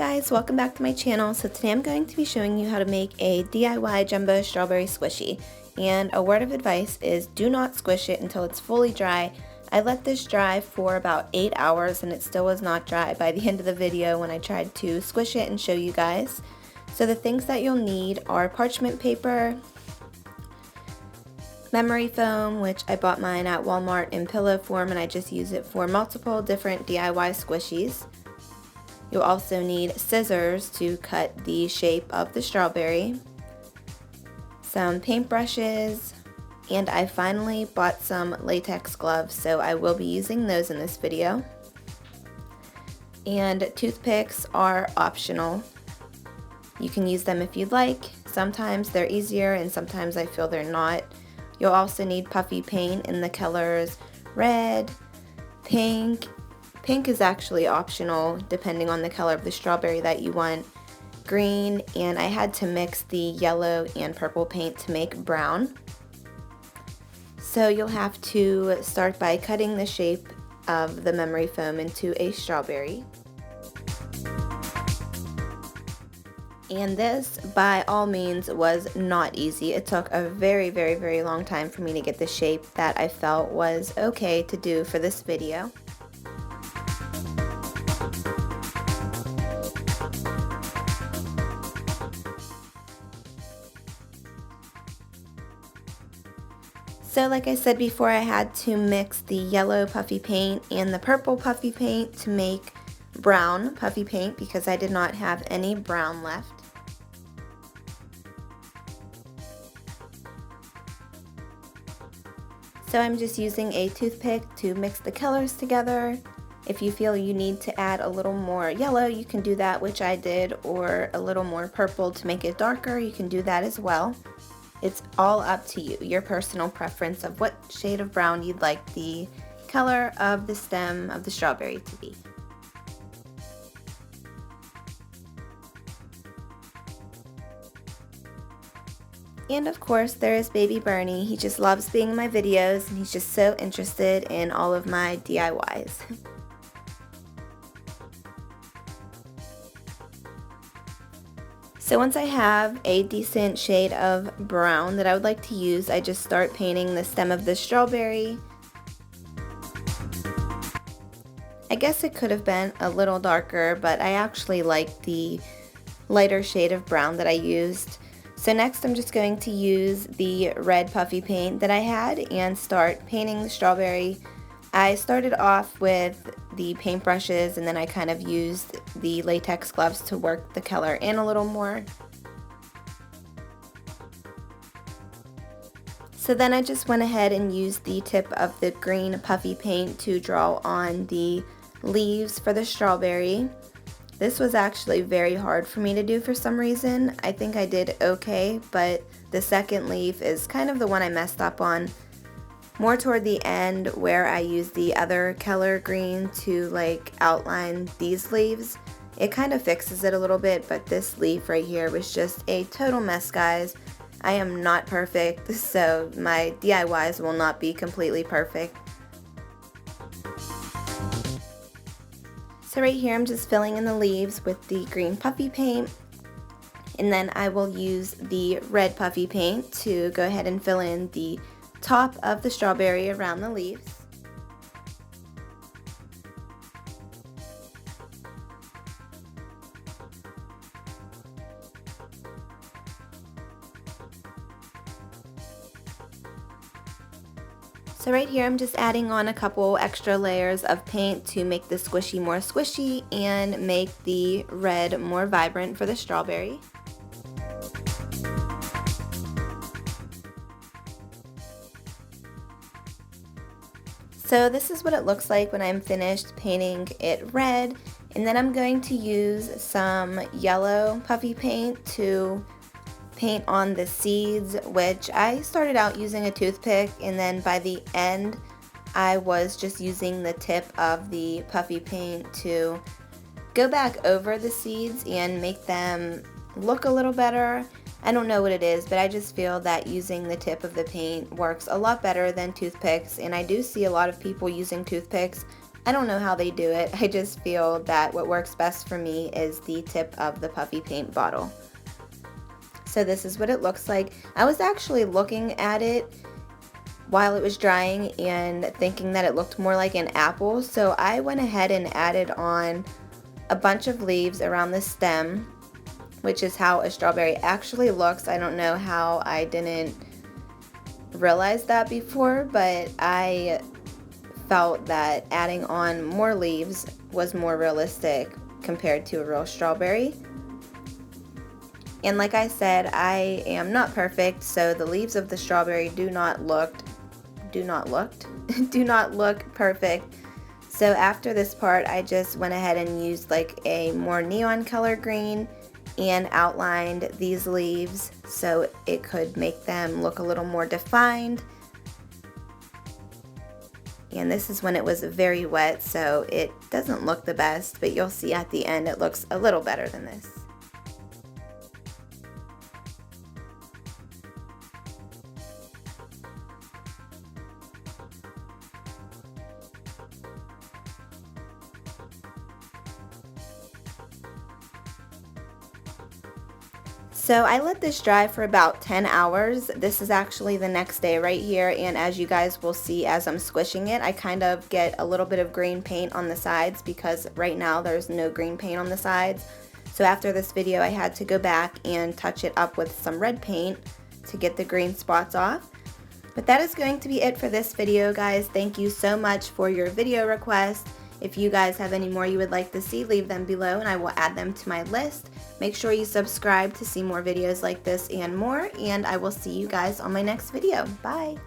guys, welcome back to my channel. So today I'm going to be showing you how to make a DIY jumbo strawberry squishy. And a word of advice is do not squish it until it's fully dry. I let this dry for about 8 hours and it still was not dry by the end of the video when I tried to squish it and show you guys. So the things that you'll need are parchment paper, memory foam, which I bought mine at Walmart in pillow form and I just use it for multiple different DIY squishies. You'll also need scissors to cut the shape of the strawberry, some paintbrushes, and I finally bought some latex gloves, so I will be using those in this video. And toothpicks are optional. You can use them if you'd like. Sometimes they're easier and sometimes I feel they're not. You'll also need puffy paint in the colors red, pink. Pink is actually optional depending on the color of the strawberry that you want, green, and I had to mix the yellow and purple paint to make brown. So you'll have to start by cutting the shape of the memory foam into a strawberry. And this, by all means, was not easy. It took a very long time for me to get the shape that I felt was okay to do for this video. So like I said before, I had to mix the yellow puffy paint and the purple puffy paint to make brown puffy paint because I did not have any brown left. So I'm just using a toothpick to mix the colors together. If you feel you need to add a little more yellow, you can do that, which I did, or a little more purple to make it darker, you can do that as well. It's all up to you, your personal preference of what shade of brown you'd like the color of the stem of the strawberry to be. And of course there is baby Bernie. He just loves being in my videos and he's just so interested in all of my DIYs. So once I have a decent shade of brown that I would like to use, I just start painting the stem of the strawberry. I guess it could have been a little darker, but I actually like the lighter shade of brown that I used. So next I'm just going to use the red puffy paint that I had and start painting the strawberry. I started off with the paintbrushes and then I kind of used the latex gloves to work the color in a little more. So then I just went ahead and used the tip of the green puffy paint to draw on the leaves for the strawberry. This was actually very hard for me to do for some reason. I think I did okay, but the second leaf is kind of the one I messed up on. More toward the end where I used the other color green to like outline these leaves. It kind of fixes it a little bit, but this leaf right here was just a total mess, guys. I am not perfect, so my DIYs will not be completely perfect. So right here I'm just filling in the leaves with the green puffy paint, and then I will use the red puffy paint to go ahead and fill in the top of the strawberry around the leaves. So right here I'm just adding on a couple extra layers of paint to make the squishy more squishy and make the red more vibrant for the strawberry. So this is what it looks like when I'm finished painting it red, and then I'm going to use some yellow puffy paint to paint on the seeds, which I started out using a toothpick and then by the end I was just using the tip of the puffy paint to go back over the seeds and make them look a little better. I don't know what it is, but I just feel that using the tip of the paint works a lot better than toothpicks, and I do see a lot of people using toothpicks. I don't know how they do it. I just feel that what works best for me is the tip of the puffy paint bottle. So this is what it looks like. I was actually looking at it while it was drying and thinking that it looked more like an apple, so I went ahead and added on a bunch of leaves around the stem, which is how a strawberry actually looks. I don't know how I didn't realize that before, but I felt that adding on more leaves was more realistic compared to a real strawberry. And like I said, I am not perfect, so the leaves of the strawberry do not look perfect. So after this part, I just went ahead and used like a more neon color green and outlined these leaves so it could make them look a little more defined. And this is when it was very wet, so it doesn't look the best, but you'll see at the end it looks a little better than this. So I let this dry for about 10 hours. This is actually the next day right here, and as you guys will see as I'm squishing it, I kind of get a little bit of green paint on the sides because right now there's no green paint on the sides. So after this video I had to go back and touch it up with some red paint to get the green spots off. But that is going to be it for this video, guys. Thank you so much for your video requests. If you guys have any more you would like to see, leave them below and I will add them to my list. Make sure you subscribe to see more videos like this and more, and I will see you guys on my next video. Bye!